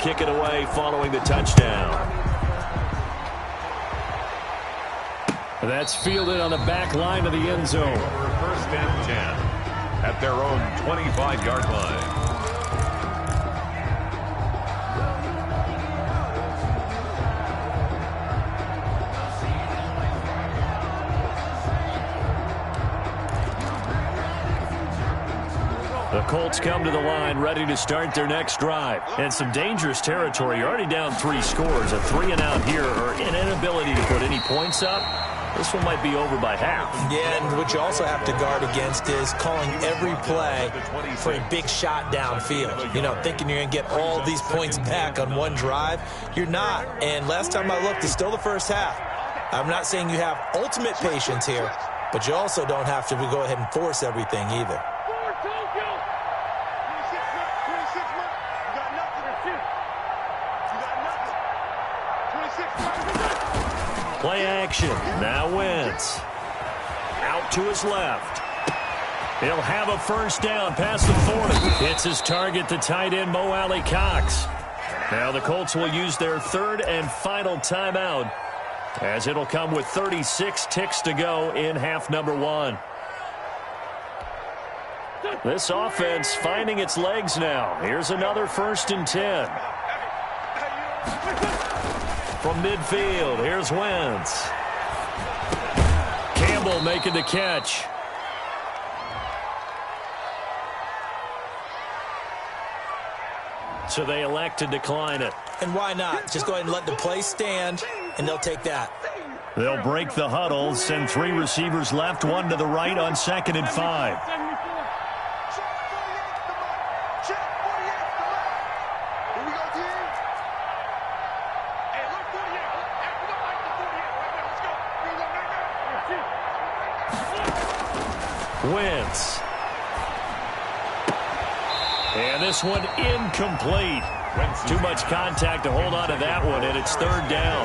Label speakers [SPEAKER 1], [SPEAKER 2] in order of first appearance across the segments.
[SPEAKER 1] kick it away following the touchdown. That's fielded on the back line of the end zone.
[SPEAKER 2] First and 10 at their own 25-yard line.
[SPEAKER 1] The Colts come to the line ready to start their next drive. And some dangerous territory. You're already down 3 scores. A 3-and-out here or an inability to put any points up. This one might be over by half.
[SPEAKER 3] Yeah, and what you also have to guard against is calling every play for a big shot downfield. You know, thinking you're going to get all these points back on one drive. You're not. And last time I looked, it's still the first half. I'm not saying you have ultimate patience here, but you also don't have to go ahead and force everything either.
[SPEAKER 1] Play action. Now Wentz. Out to his left. He'll have a first down past the 40. Hits his target, the tight end, Mo Alley-Cox. Now the Colts will use their third and final timeout, as it'll come with 36 ticks to go in half number 1. This offense finding its legs now. Here's another 1st and 10. From midfield, here's Wentz. Campbell making the catch. So they elect to decline it.
[SPEAKER 3] And why not? Just go ahead and let the play stand, and they'll take that.
[SPEAKER 1] They'll break the huddle, send 3 receivers left, 1 to the right on 2nd and 5. Wentz. And this one incomplete. Too much contact to hold on to that one, and it's 3rd down.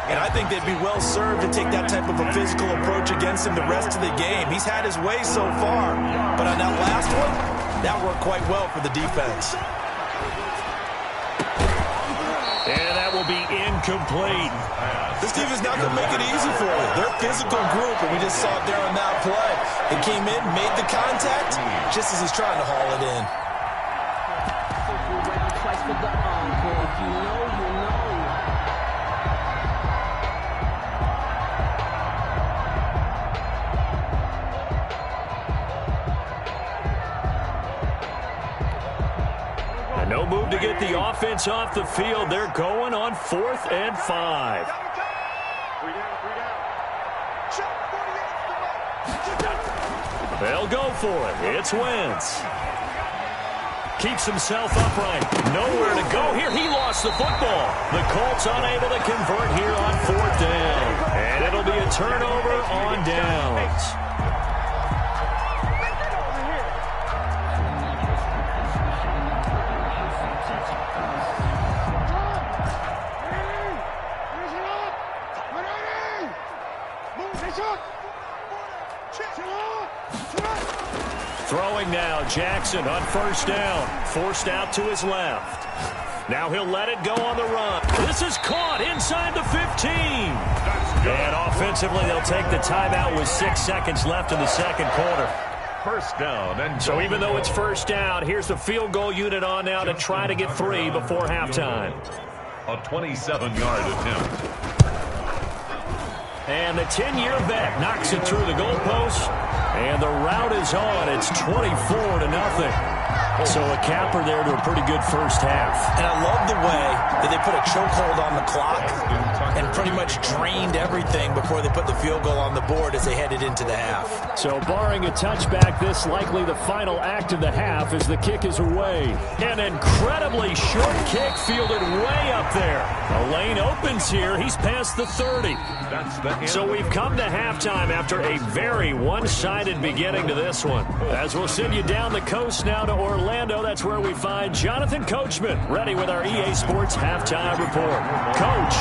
[SPEAKER 3] And I think they'd be well served to take that type of a physical approach against him the rest of the game. He's had his way so far, but on that last one, that worked quite well for the defense.
[SPEAKER 1] And that will be incomplete.
[SPEAKER 3] This defense not going to make it easy for you. They're a physical group, and we just saw it there on that play. It came in, made the contact, just as he's trying to haul it in.
[SPEAKER 1] And no move to get the offense off the field. They're going on 4th and 5. They'll go for it. It's Wentz. Keeps himself upright. Nowhere to go here. He lost the football. The Colts unable to convert here on 4th down. And it'll be a turnover on downs. Throwing now, Jackson on 1st down. Forced out to his left. Now he'll let it go on the run. This is caught inside the 15. And offensively, they'll take the timeout with 6 seconds left in the 2nd quarter.
[SPEAKER 2] First down. And
[SPEAKER 1] so even though it's 1st down, here's the field goal unit on now to try to get 3 before halftime.
[SPEAKER 2] A 27-yard attempt.
[SPEAKER 1] And the 10-year vet knocks it through the goalpost. And the route is on. It's 24-0. So a capper there to a pretty good first half.
[SPEAKER 3] And I love the way that they put a chokehold on the clock and pretty much drained everything before they put the field goal on the board as they headed into the half.
[SPEAKER 1] So barring a touchback, this likely the final act of the half as the kick is away. An incredibly short kick fielded way up there. A lane opens here. He's past the 30. So we've come to halftime after a very one-sided beginning to this one. As we'll send you down the coast now to Orlando, that's where we find Jonathan Coachman ready with our EA Sports halftime report. Coach,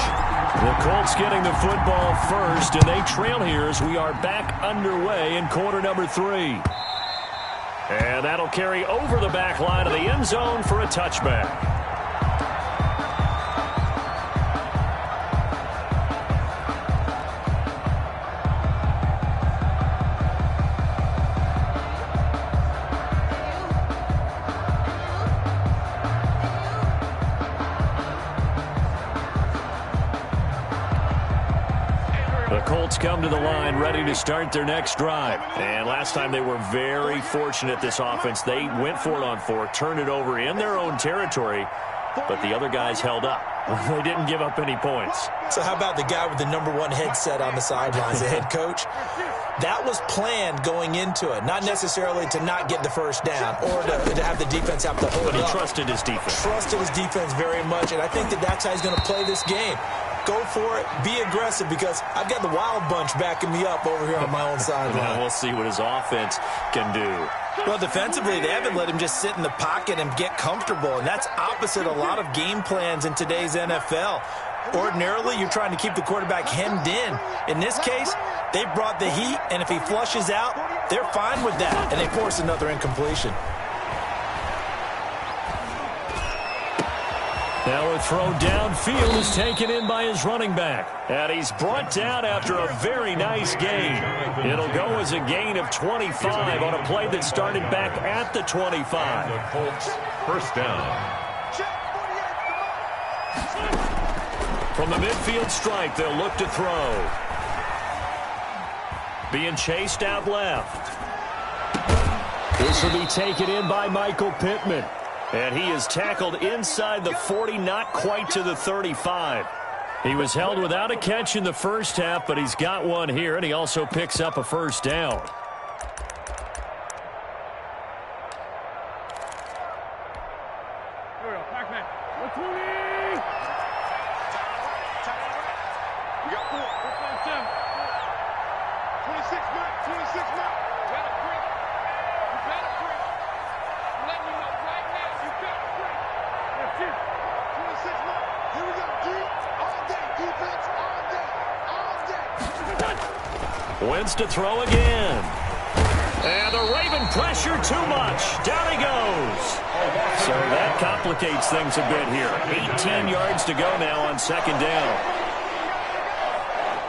[SPEAKER 1] the Colts getting the football first, and they trail here as we are back underway in quarter number 3. And that'll carry over the back line of the end zone for a touchback. The Colts come to the line ready to start their next drive. And last time they were very fortunate, this offense. They went for it on 4, turned it over in their own territory, but the other guys held up. They didn't give up any points.
[SPEAKER 3] So how about the guy with the #1 headset on the sidelines, the head coach? That was planned going into it, not necessarily to not get the first down or to have the defense have to hold up.
[SPEAKER 1] But he trusted his defense.
[SPEAKER 3] Trusted his defense very much, and I think that's how he's going to play this game. Go for it. Be aggressive, because I've got the wild bunch backing me up over here on my own sideline.
[SPEAKER 1] Now we'll see what his offense can do.
[SPEAKER 3] Well, defensively, they haven't let him just sit in the pocket and get comfortable, and that's opposite a lot of game plans in today's NFL. Ordinarily, you're trying to keep the quarterback hemmed in. In this case, they brought the heat, and if he flushes out, they're fine with that, and they force another incompletion.
[SPEAKER 1] Now a throw downfield is taken in by his running back. And he's brought down after a very nice gain. It'll go as a gain of 25 on a play that started back at the 25.
[SPEAKER 2] The Colts first down.
[SPEAKER 1] From the midfield stripe, they'll look to throw. Being chased out left. This will be taken in by Michael Pittman. And he is tackled inside the 40, not quite to the 35. He was held without a catch in the first half, but he's got one here, and he also picks up a first down. Wins to throw again. And the Raven pressure too much. Down he goes. So that complicates things a bit here. 18 yards to go now on second down.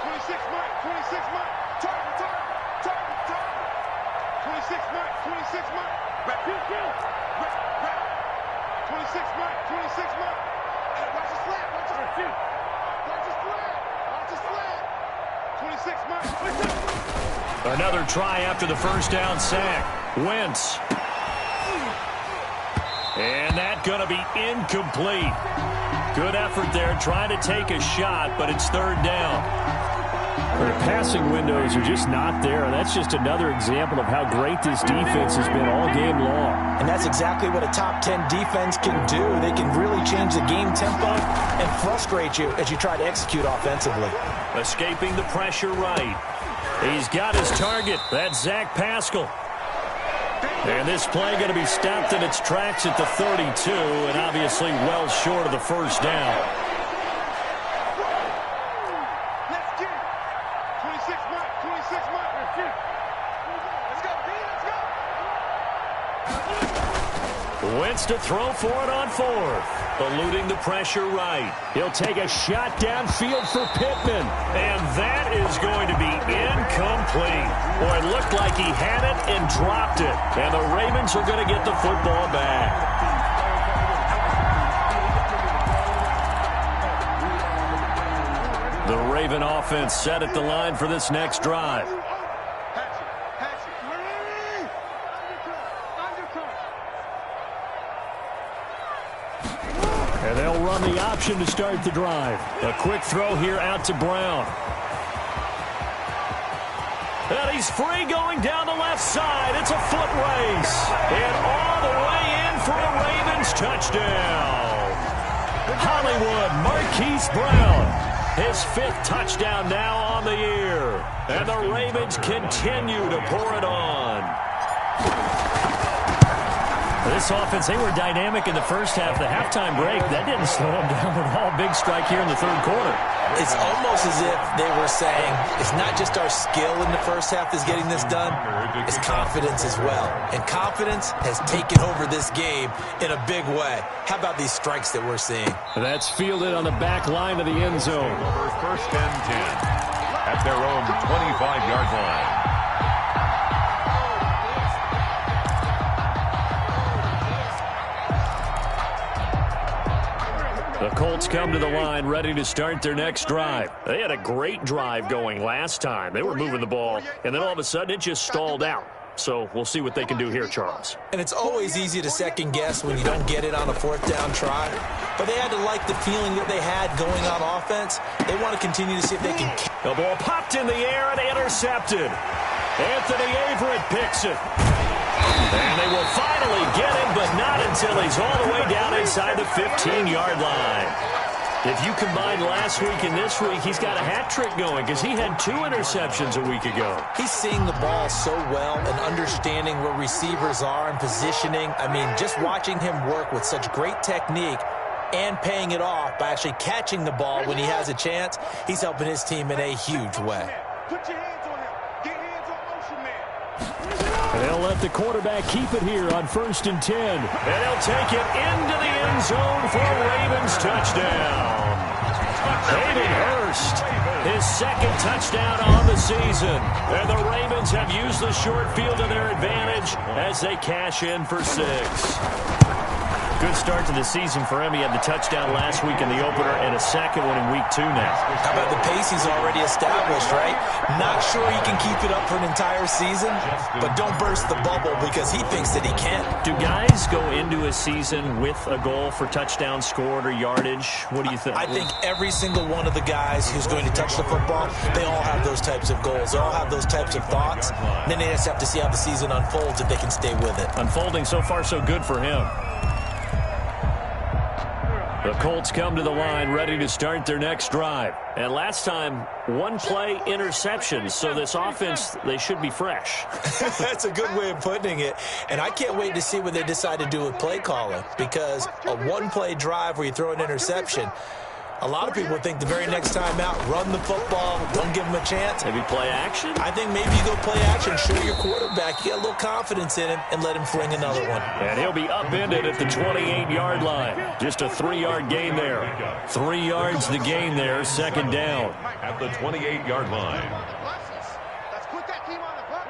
[SPEAKER 4] 26 Mike, 26 Mike. Target. 26 Mike, 26 Mike. 26 Mike, 26 Mike. Hey, watch the slant, watch the slant. Watch the slant. 26 Mike.
[SPEAKER 1] Another try after the first down sack. Wentz. And that's going to be incomplete. Good effort there, trying to take a shot, but it's third down. The passing windows are just not there. That's just another example of how great this defense has been all game long.
[SPEAKER 3] And that's exactly what a top 10 defense can do. They can really change the game tempo and frustrate you as you try to execute offensively.
[SPEAKER 1] Escaping the pressure right. He's got his target. That's Zach Pascal. And this play going to be stopped in its tracks at the 32, and obviously well short of the first down.
[SPEAKER 4] Let's get it. 26 Mike, 26 Mike. Let's go, B, let's go.
[SPEAKER 1] Wentz to throw for it on fourth. Eluding the pressure right. He'll take a shot downfield for Pittman. And that is going to be incomplete. Boy, it looked like he had it and dropped it. And the Ravens are going to get the football back. The Raven offense set at the line for this next drive. And they'll run the option to start the drive. A quick throw here out to Brown. And he's free going down the left side. It's a foot race. And all the way in for a Ravens touchdown. Hollywood Marquise Brown. His 5th touchdown now on the year. And the Ravens continue to pour it on. This offense, they were dynamic in the first half. The halftime break, that didn't slow them down at all. Big strike here in the third quarter.
[SPEAKER 3] It's almost as if they were saying, it's not just our skill in the first half that's getting this done, it's confidence as well. And confidence has taken over this game in a big way. How about these strikes that we're seeing?
[SPEAKER 1] That's fielded on the back line of the end zone.
[SPEAKER 2] First and 10 at their own 25-yard line.
[SPEAKER 1] The Colts come to the line ready to start their next drive. They had a great drive going last time. They were moving the ball, and then all of a sudden it just stalled out. So we'll see what they can do here, Charles.
[SPEAKER 3] And it's always easy to second guess when you don't get it on a fourth down try. But they had to like the feeling that they had going on offense. They want to continue to see if they can.
[SPEAKER 1] The ball popped in the air and intercepted. Anthony Averett picks it. And they will finally get him, but not until he's all the way down inside the 15-yard line. If you combine last week and this week, he's got a hat trick going because he had 2 interceptions a week ago.
[SPEAKER 3] He's seeing the ball so well and understanding where receivers are and positioning. I mean, just watching him work with such great technique and paying it off by actually catching the ball when he has a chance, he's helping his team in a huge way.
[SPEAKER 4] Put your hands on him. Get hands on motion, man.
[SPEAKER 1] And they'll let the quarterback keep it here on 1st and 10. And he'll take it into the end zone for a Ravens touchdown. Hayden Hurst, his 2nd touchdown on the season. And the Ravens have used the short field to their advantage as they cash in for 6. Good start to the season for him. He had the touchdown last week in the opener and a 2nd one in week 2 now.
[SPEAKER 3] How about the pace he's already established, right? Not sure he can keep it up for an entire season, but don't burst the bubble because he thinks that he can.
[SPEAKER 1] Do guys go into a season with a goal for touchdown scored or yardage? What do you think?
[SPEAKER 3] I think every single one of the guys who's going to touch the football, they all have those types of goals. They all have those types of thoughts. And then they just have to see how the season unfolds if they can stay with it.
[SPEAKER 1] Unfolding so far so good for him. The Colts come to the line ready to start their next drive. And last time, 1-play interception. So this offense, they should be fresh.
[SPEAKER 3] That's a good way of putting it. And I can't wait to see what they decide to do with play calling. Because a 1-play drive where you throw an interception, a lot of people think the very next time out, run the football, don't give him a chance.
[SPEAKER 1] Maybe play action?
[SPEAKER 3] I think maybe you go play action, show your quarterback, you get a little confidence in him, and let him fling another one.
[SPEAKER 1] And he'll be upended at the 28-yard line. Just a 3-yard gain there. 3 yards the gain there, 2nd down.
[SPEAKER 2] At the 28-yard line.
[SPEAKER 4] Let's put that team on the clock.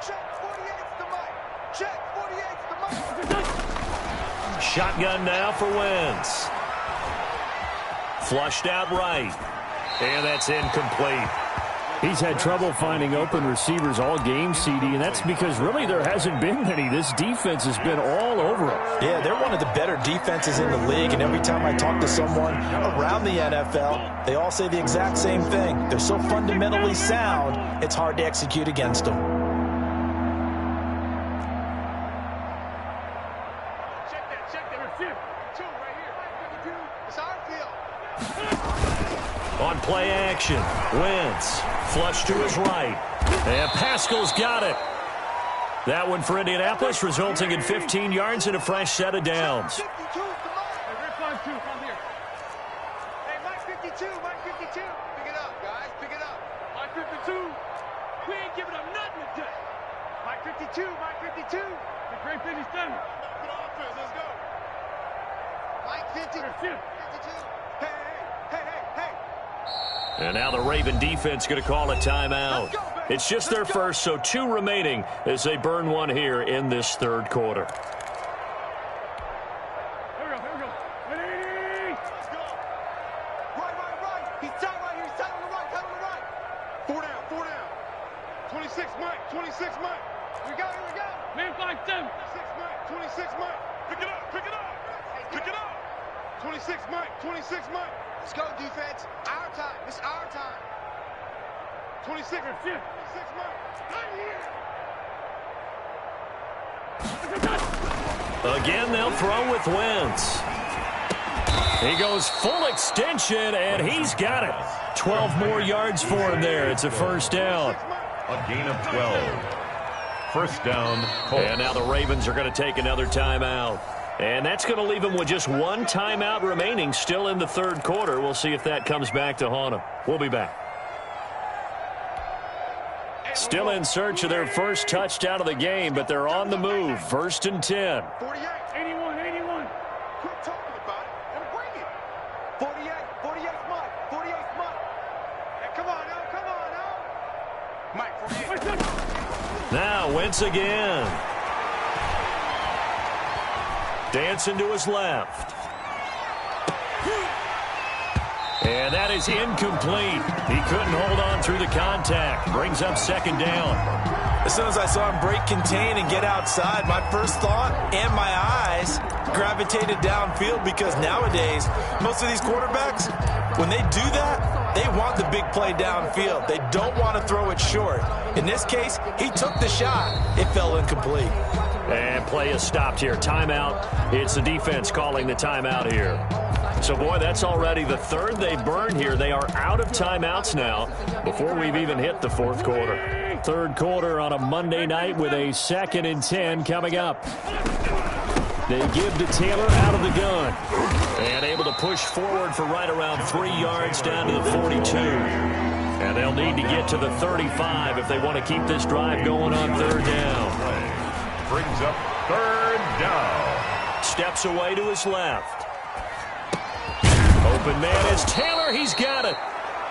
[SPEAKER 4] Check 48's the mic. Check 48's the mic.
[SPEAKER 1] Shotgun now for Wentz. Flushed out right. And that's incomplete. He's had trouble finding open receivers all game, CD, and that's because really there hasn't been many. This defense has been all over him.
[SPEAKER 3] Yeah, they're one of the better defenses in the league, and every time I talk to someone around the NFL, they all say the exact same thing. They're so fundamentally sound, it's hard to execute against them.
[SPEAKER 1] On play action, Wentz, flush to his right, and Pascal's got it. That one for Indianapolis, resulting in 15 yards and a fresh set of downs.
[SPEAKER 4] Hey, Mike 52, Mike 52. Pick it up, guys, pick it up. Mike 52, we ain't giving up nothing today. Mike 52, Mike 52. The great 57. Good offense, let's go. Mike 50, 52. Hey.
[SPEAKER 1] And now the Raven defense going to call a timeout. It's just their first, so 2 remaining as they burn one here in this 3rd quarter.
[SPEAKER 4] Here we go. Ready? Let's go. Right. He's tight right here. He's tight on the right. 4 down. 26 Mike. Here we go. Man 5-7. 26 Mike. Pick it up. 26 Mike. Let's go, defense. Our time. It's our time. 26 Mike. Right here.
[SPEAKER 1] Again, they'll throw with Wentz. He goes full extension, and he's got it. 12 more yards for him there. It's a 1st down.
[SPEAKER 2] A gain of 12. 1st down, Colts.
[SPEAKER 1] And now the Ravens are going to take another timeout. And that's going to leave them with just 1 timeout remaining still in the 3rd quarter. We'll see if that comes back to haunt them. We'll be back. Still in search of their first touchdown of the game, but they're on the move. 1st and 10.
[SPEAKER 4] 48. 81. Quit talking about it and bring it. 48 Mike. Hey, come on now. Mike, 48.
[SPEAKER 1] Now Wentz again. Dancing to his left. And that is incomplete. He couldn't hold on through the contact. Brings up second down.
[SPEAKER 3] As soon as I saw him break contain and get outside, my first thought and my eyes gravitated downfield, because nowadays, most of these quarterbacks, when they do that, they want the big play downfield. They don't want to throw it short. In this case, he took the shot. It fell incomplete.
[SPEAKER 1] And play is stopped here. Timeout. It's the defense calling the timeout here. So, boy, that's already the third they burned here. They are out of timeouts now before we've even hit the fourth quarter. Third quarter on a Monday night with a 2nd and 10 coming up. They give to Taylor out of the gun. And able to push forward for right around 3 yards down to the 42. And they'll need to get to the 35 if they want to keep this drive going on third down.
[SPEAKER 2] Brings up third down.
[SPEAKER 1] Steps away to his left. Open man is Taylor. He's got it.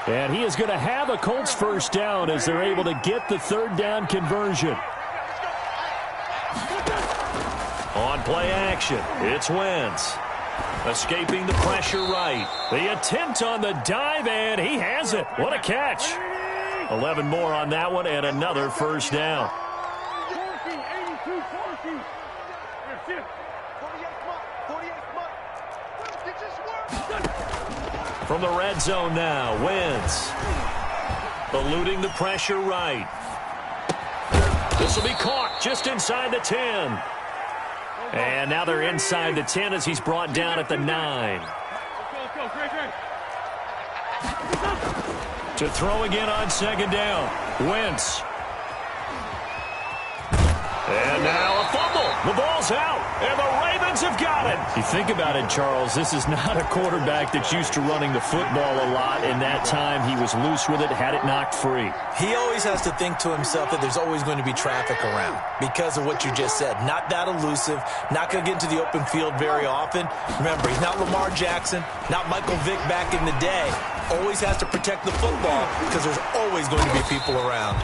[SPEAKER 1] And he is going to have a Colts first down as they're able to get the third down conversion. On play action, it's Wentz. Escaping the pressure right. The attempt on the dive, and he has it. What a catch. 11 more on that one, and another first down. From the red zone now, Wentz. Eluding the pressure right. This will be caught just inside the 10. And now they're inside the 10 as he's brought down at the 9. To throw again on second down. Wentz. And now a fumble. The ball's out. And the Ravens have got it. You think about it, Charles. This is not a quarterback that's used to running the football a lot. In that time, he was loose with it, had it knocked free.
[SPEAKER 3] He always has to think to himself that there's always going to be traffic around because of what you just said. Not that elusive, not going to get into the open field very often. Remember, he's not Lamar Jackson, not Michael Vick back in the day. Always has to protect the football because there's always going to be people around.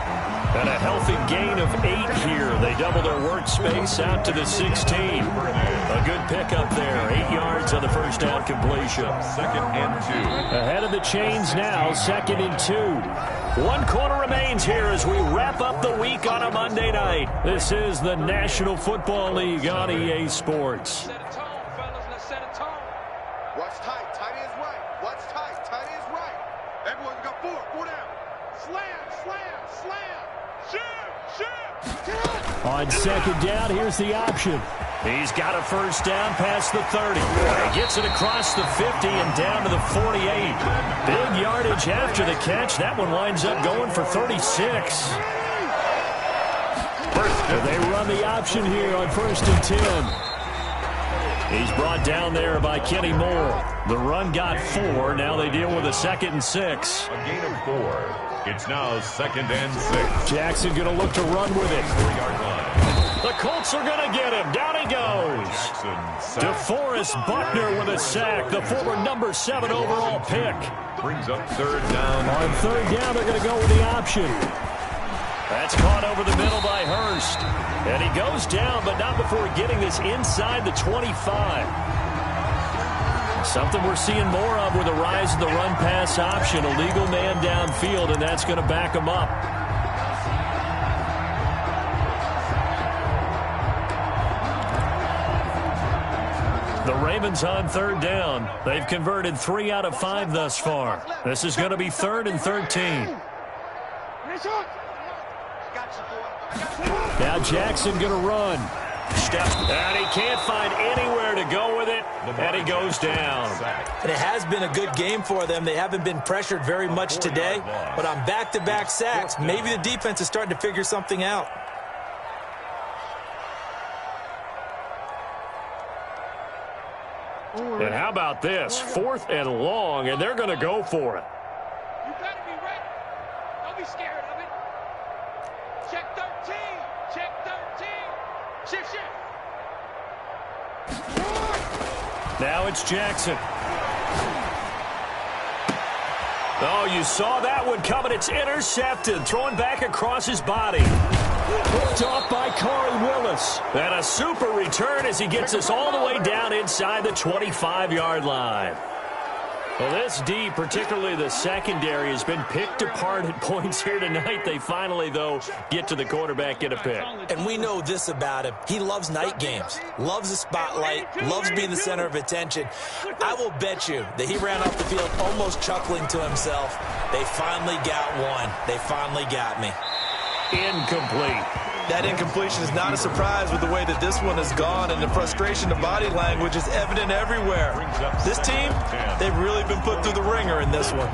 [SPEAKER 1] And a healthy gain of 8 here. They double their workspace out to the 16. A good pickup there. 8 yards on the first down completion.
[SPEAKER 2] 2nd and 2.
[SPEAKER 1] Ahead of the chains now, 2nd and 2. 1 quarter remains here as we wrap up the week on a Monday night. This is the National Football League on EA Sports.
[SPEAKER 4] Set a tone, fellas. Let's set a tone. Watch tight. Tight is right. Watch tight. Tight is right. Everyone got 4. 4 down. Slam, slam, slam. Shoot.
[SPEAKER 1] On second down, here's the option. He's got a first down past the 30. He gets it across the 50 and down to the 48. Big yardage after the catch. That one winds up going for 36. They run the option here on 1st and 10. He's brought down there by Kenny Moore. The run got 4. Now they deal with a 2nd and 6.
[SPEAKER 2] A gain of 4. It's now 2nd and 6.
[SPEAKER 1] Jackson going to look to run with it.
[SPEAKER 2] 4-yard line.
[SPEAKER 1] The Colts are going to get him. Down he goes. DeForest Buckner with a sack, the former number 7 overall pick.
[SPEAKER 2] Brings up third down.
[SPEAKER 1] On third down, they're going to go with the option. That's caught over the middle by Hurst. And he goes down, but not before getting this inside the 25. Something we're seeing more of with the rise of the run-pass option. A legal man downfield, and that's going to back him up. The Ravens on third down. They've converted 3 out of 5 thus far. This is going to be 3rd and 13. Now Jackson going to run. Step, and he can't find anywhere to go with it, and he goes down.
[SPEAKER 3] And it has been a good game for them. They haven't been pressured very much today, but on back-to-back sacks, maybe the defense is starting to figure something out.
[SPEAKER 1] And how about this? 4th and long, and they're going to go for it.
[SPEAKER 4] You better be ready. Don't be scared of it. Check 13. Check 13. Shift.
[SPEAKER 1] Now it's Jackson. Oh, you saw that one coming. It's intercepted. Thrown back across his body. Hooked off by Corey Willis. And a super return as he gets us all the way down inside the 25-yard line. Well, this D, particularly the secondary, has been picked apart at points here tonight. They finally, though, get to the quarterback, get a pick.
[SPEAKER 3] And we know this about him. He loves night games, loves the spotlight, loves being the center of attention. I will bet you that he ran off the field almost chuckling to himself. They finally got one. They finally got me.
[SPEAKER 1] Incomplete.
[SPEAKER 3] That incompletion is not a surprise with the way that this one has gone, and the frustration of body language is evident everywhere. This team, they've really been put through the ringer in this one.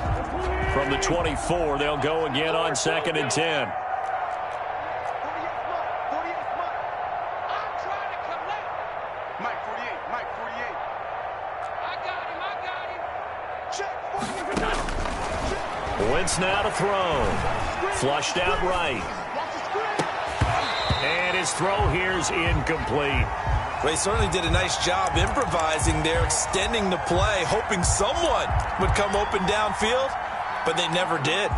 [SPEAKER 1] From the 24, they'll go again on 2nd and 10.
[SPEAKER 4] Mike 48, Mike 48. I got him.
[SPEAKER 1] Wentz now to throw. Flushed out right. And his throw here's incomplete.
[SPEAKER 3] Well, he certainly did a nice job improvising there, extending the play, hoping someone would come open downfield, but they never did.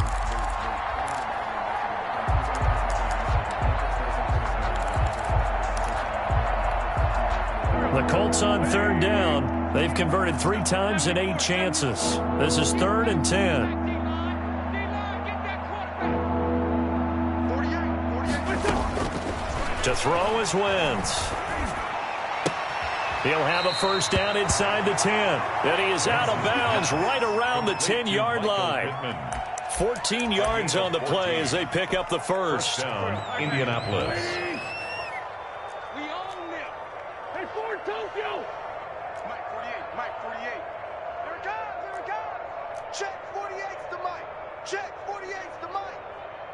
[SPEAKER 1] The Colts on 3rd down. They've converted 3 times in 8 chances. This is 3rd and 10. To throw is Wentz. He'll have a first down inside the 10. And he is out of bounds right around the 10-yard line. 14 yards on the play as they pick up the first.
[SPEAKER 2] Down, Indianapolis.
[SPEAKER 4] We own them. Hey, Ford Tokyo. Mike 48, Mike 48. Here it comes, here it comes. Check 48's the Mike. Check 48's the Mike.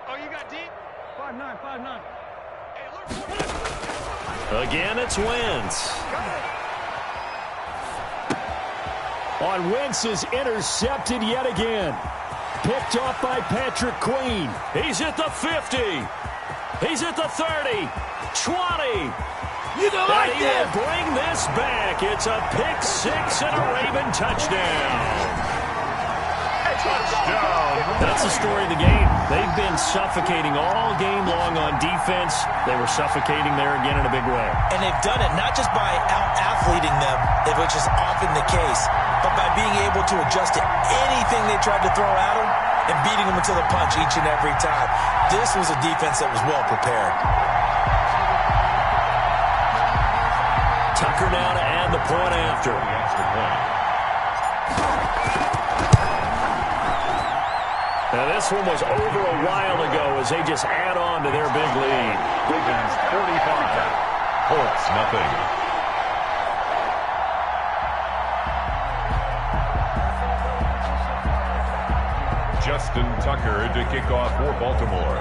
[SPEAKER 4] Oh, you got deep? 5'9", 5'9".
[SPEAKER 1] Again, it's Wentz. On Wentz is intercepted yet again. Picked off by Patrick Queen. He's at the 50. He's at the 30. 20.
[SPEAKER 3] You don't like
[SPEAKER 1] and he will bring this back. It's a pick 6 and a Raven touchdown.
[SPEAKER 2] Touchdown.
[SPEAKER 1] That's the story of the game. They've been suffocating all game long on defense. They were suffocating there again in a big way.
[SPEAKER 3] And they've done it not just by out-athleting them, which is often the case, but by being able to adjust to anything they tried to throw at them and beating them to the punch each and every time. This was a defense that was well prepared.
[SPEAKER 1] Tucker now to add the point after. Now this one was over a while ago as they just add on to their big lead.
[SPEAKER 2] Ravens 45. Colts nothing. Justin Tucker to kick off for Baltimore.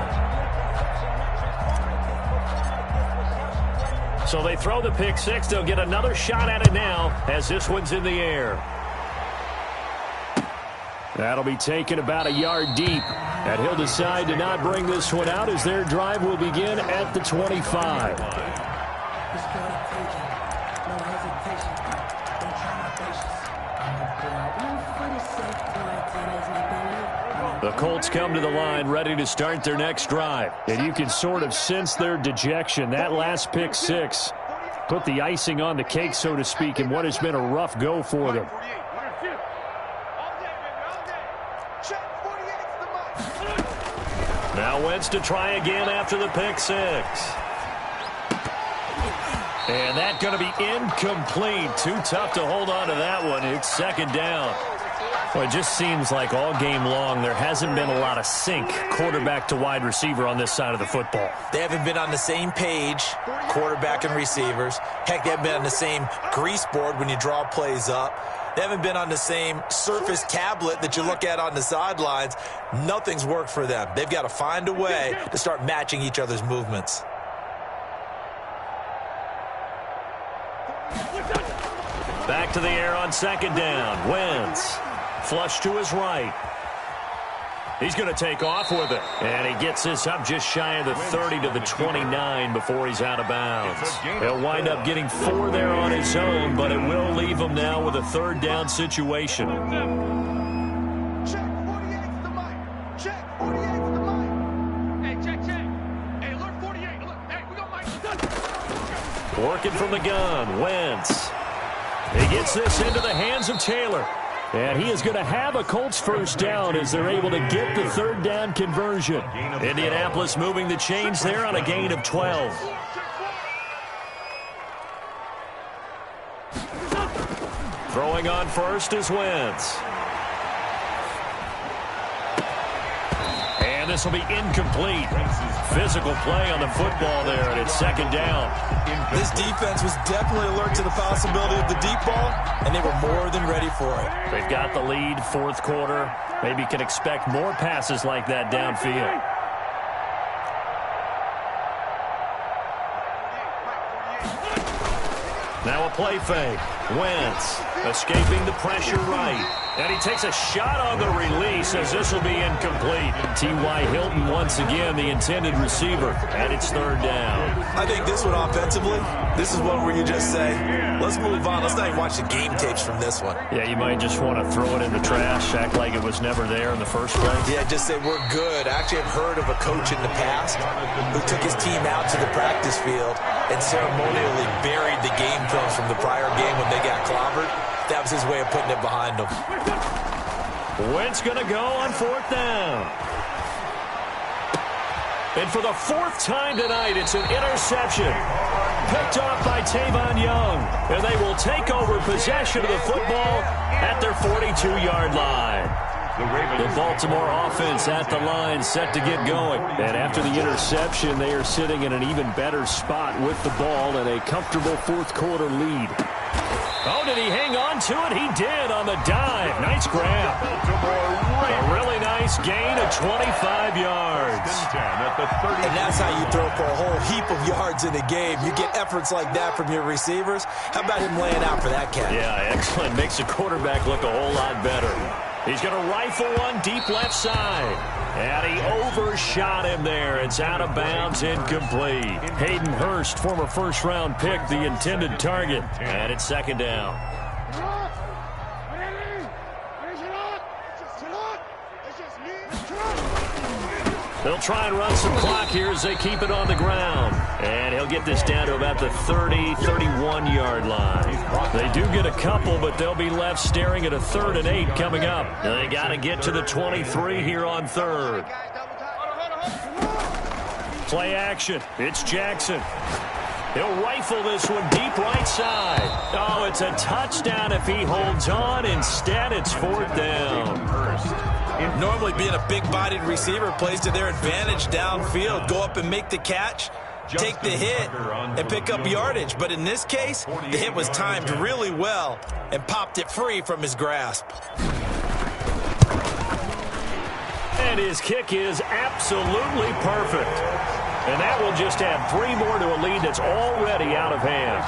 [SPEAKER 1] So they throw the pick 6. They'll get another shot at it now as this one's in the air. That'll be taken about a yard deep. And he'll decide to not bring this one out as their drive will begin at the 25. The Colts come to the line ready to start their next drive. And you can sort of sense their dejection. That last pick 6 put the icing on the cake, so to speak, in what has been a rough go for them. Now Wentz to try again after the pick 6. And that's going to be incomplete. Too tough to hold on to that one. It's 2nd down. Well, it just seems like all game long there hasn't been a lot of sync quarterback to wide receiver on this side of the football.
[SPEAKER 3] They haven't been on the same page, quarterback and receivers. Heck, they haven't been on the same grease board when you draw plays up. They haven't been on the same surface tablet that you look at on the sidelines. Nothing's worked for them. They've got to find a way to start matching each other's movements.
[SPEAKER 1] Back to the air on 2nd down. Wentz. Flush to his right. He's going to take off with it. And he gets this up just shy of the 30 to the 29 before he's out of bounds. He'll wind up getting 4 there on his own, but it will leave him now with a 3rd down situation.
[SPEAKER 4] Check 48's the mic. Check 48's the mic. Hey, check. Hey, alert 48. Look, hey, we got Mike.
[SPEAKER 1] Working from the gun. Wentz. He gets this into the hands of Taylor. And he is going to have a Colts first down as they're able to get the third down conversion. Indianapolis moving the chains there on a gain of 12. Throwing on first is Wentz. And this will be incomplete. Physical play on the football there, and it's second down.
[SPEAKER 3] This defense was definitely alert to the possibility of the deep ball, and they were more than ready for it.
[SPEAKER 1] They've got the lead, fourth quarter. Maybe can expect more passes like that downfield. Now a play fake. Wentz escaping the pressure right. And he takes a shot on the release as this will be incomplete. T.Y. Hilton once again the intended receiver. And it's third down.
[SPEAKER 3] I think this one offensively, this is one where you just say, let's move on. Let's not even watch the game tapes from this one.
[SPEAKER 1] Yeah, you might just want to throw it in the trash, act like it was never there in the first place.
[SPEAKER 3] Yeah, just say we're good. I actually have heard of a coach in the past who took his team out to the practice field and ceremonially buried the game films from the prior game when they got clobbered. That was his way of putting it behind them.
[SPEAKER 1] Wentz going to go on fourth down. And for the fourth time tonight, it's an interception. Picked off by Tavon Young. And they will take over possession of the football at their 42-yard line. The Baltimore offense at the line, set to get going. And after the interception, they are sitting in an even better spot with the ball and a comfortable fourth quarter lead. Oh, did he hang on to it? He did on the dive. Nice grab. A really nice gain of 25 yards.
[SPEAKER 3] And that's how you throw for a whole heap of yards in a game. You get efforts like that from your receivers. How about him laying out for that catch?
[SPEAKER 1] Yeah, excellent. Makes the quarterback look a whole lot better. He's going to rifle one deep left side. And he overshot him there. It's out of bounds, incomplete. Hayden Hurst, former first-round pick, the intended target. And it's second down. They'll try and run some clock here as they keep it on the ground. And he'll get this down to about the 30, 31-yard line. They do get a couple, but they'll be left staring at a 3rd and 8 coming up. They got to get to the 23 here on third. Play action. It's Jackson. He'll rifle this one deep right side. Oh, it's a touchdown if he holds on. Instead, it's fourth down.
[SPEAKER 3] Normally being a big-bodied receiver plays to their advantage downfield. Go up and make the catch, take the hit, and pick up yardage. But in this case, the hit was timed really well and popped it free from his grasp.
[SPEAKER 1] And his kick is absolutely perfect. And that will just add 3 more to a lead that's already out of hand.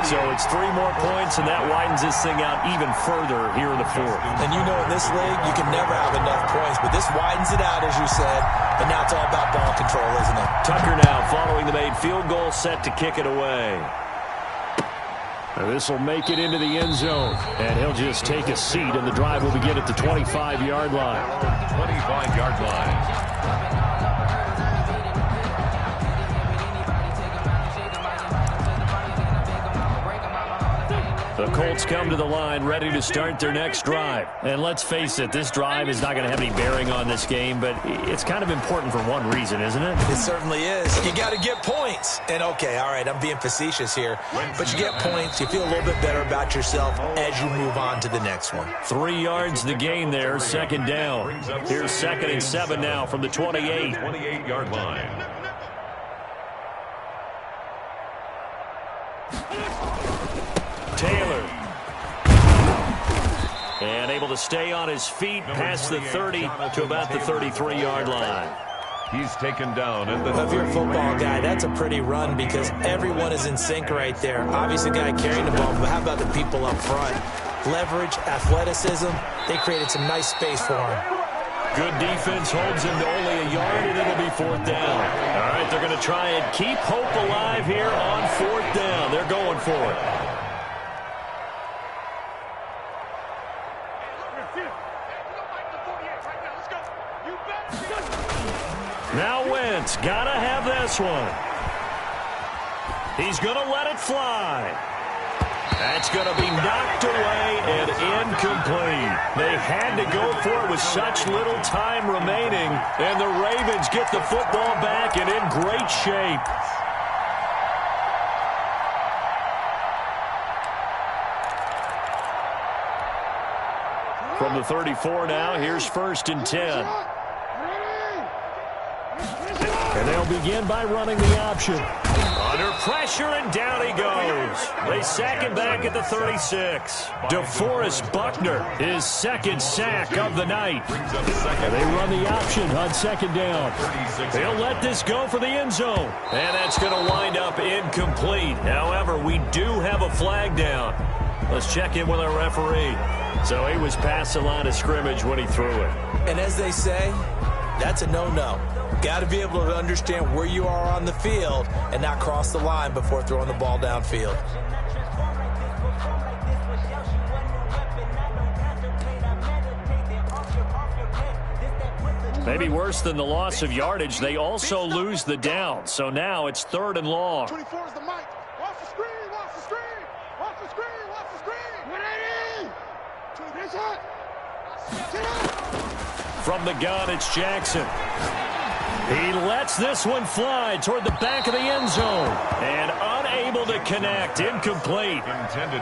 [SPEAKER 1] So it's 3 more points, and that widens this thing out even further here in the fourth.
[SPEAKER 3] And you know in this league, you can never have enough points, but this widens it out, as you said, and now it's all about ball control, isn't it?
[SPEAKER 1] Tucker now following the made field goal, set to kick it away. This will make it into the end zone, and he'll just take a seat, and the drive will begin at the 25-yard line.
[SPEAKER 2] 25-yard line.
[SPEAKER 1] The Colts come to the line ready to start their next drive. And let's face it, this drive is not going to have any bearing on this game, but it's kind of important for one reason, isn't it?
[SPEAKER 3] It certainly is. You got to get points. And okay, all right, I'm being facetious here, but you get points, you feel a little bit better about yourself as you move on to the next one.
[SPEAKER 1] 3 yards the gain there, second down. Here's 2nd and 7 now from the 28.
[SPEAKER 2] 28-yard line.
[SPEAKER 1] Taylor. And able to stay on his feet past the 30 to about the 33-yard line.
[SPEAKER 2] He's taken down at the...
[SPEAKER 3] Well, if you're a football guy, that's a pretty run because everyone is in sync right there. Obviously, the guy carrying the ball, but how about the people up front? Leverage, athleticism, they created some nice space for him.
[SPEAKER 1] Good defense holds him to only a yard, and it'll be fourth down. All right, they're going to try and keep hope alive here on fourth down. They're going for it. Now Wentz, gotta have this one. He's gonna let it fly. That's going to be knocked away and incomplete. They had to go for it with such little time remaining, and the Ravens get the football back and in great shape. From the 34 now, here's 1st and 10. And they'll begin by running the option. Under pressure, and down he goes. They sack him back at the 36. DeForest Buckner, his 2nd sack of the night. And they run the option on 2nd down. They'll let this go for the end zone. And that's going to wind up incomplete. However, we do have a flag down. Let's check in with our referee. So he was past the line of scrimmage when he threw it.
[SPEAKER 3] And as they say, that's a no-no. Got to be able to understand where you are on the field and not cross the line before throwing the ball downfield.
[SPEAKER 1] Maybe worse than the loss of yardage, they also lose the down. So now it's 3rd and long.
[SPEAKER 4] 24 is the mic. Watch the screen, watch the screen. Watch the screen, watch the screen. 180.
[SPEAKER 1] From the gun, it's Jackson. He lets this one fly toward the back of the end zone. And unable to connect. Incomplete.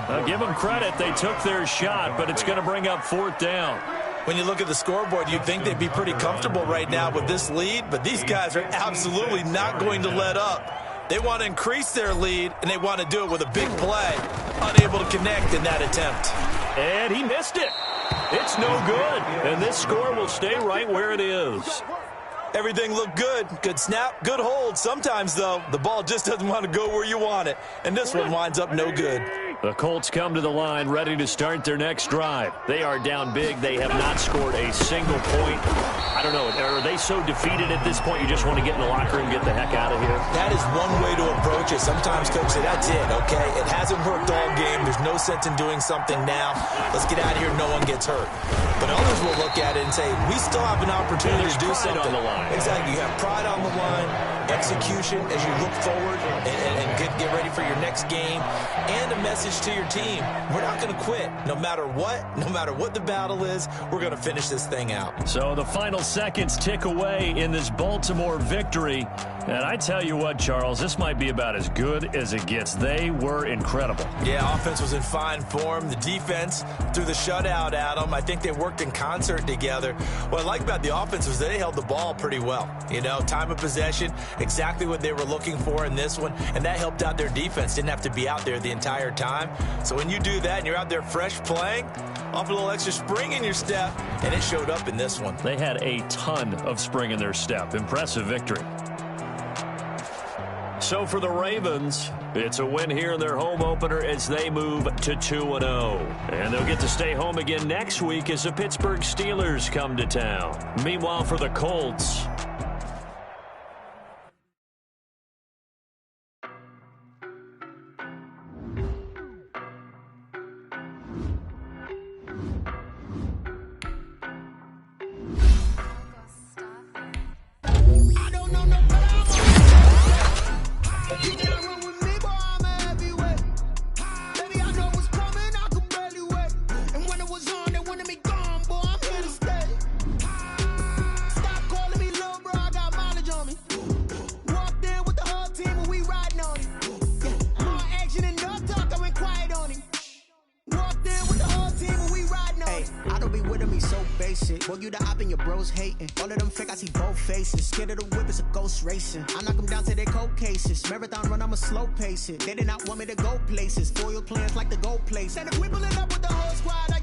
[SPEAKER 1] I'll give them credit. They took their shot, but it's going to bring up 4th down.
[SPEAKER 3] When you look at the scoreboard, you'd think they'd be pretty comfortable right now with this lead, but these guys are absolutely not going to let up. They want to increase their lead, and they want to do it with a big play. Unable to connect in that attempt.
[SPEAKER 1] And he missed it. It's no good. And this score will stay right where it is.
[SPEAKER 3] Everything looked good. Good snap, good hold. Sometimes, though, the ball just doesn't want to go where you want it. And this one winds up no good.
[SPEAKER 1] The Colts come to the line ready to start their next drive. They are down big. They have not scored a single point. I don't know. Are they so defeated at this point you just want to get in the locker room and get the heck out of here?
[SPEAKER 3] That is one way to approach it. Sometimes, Coach, say, that's it, okay? It hasn't worked all game. There's no sense in doing something now. Let's get out of here. No one gets hurt. But others will look at it and say, we still have an opportunity to do something.
[SPEAKER 1] On the line.
[SPEAKER 3] Exactly. You have pride on the line, execution as you look forward and get ready for your next game, and a message to your team. We're not going to quit. No matter what the battle is, we're going to finish this thing out.
[SPEAKER 1] So the final seconds tick away in this Baltimore victory. And I tell you what, Charles, this might be about as good as it gets. They were incredible.
[SPEAKER 3] Yeah, offense was in fine form. The defense threw the shutout at them. I think they worked in concert together. What I like about the offense was they held the ball pretty well. You know, time of possession, exactly what they were looking for in this one, and that helped out their defense. Didn't have to be out there the entire time. So when you do that and you're out there fresh playing, off a little extra spring in your step, and it showed up in this one.
[SPEAKER 1] They had a ton of spring in their step. Impressive victory. So for the Ravens, it's a win here in their home opener as they move to 2-0. And they'll get to stay home again next week as the Pittsburgh Steelers come to town. Meanwhile, for the Colts,
[SPEAKER 5] boy, you the op and your bros hating. All of them fake, I see both faces. Scared of the whip, it's a ghost racing. I knock them down to their cold cases. Marathon run, I'ma slow pace it. They did not want me to go places. Foil plans like the gold place. And if we pull it up with the whole squad, I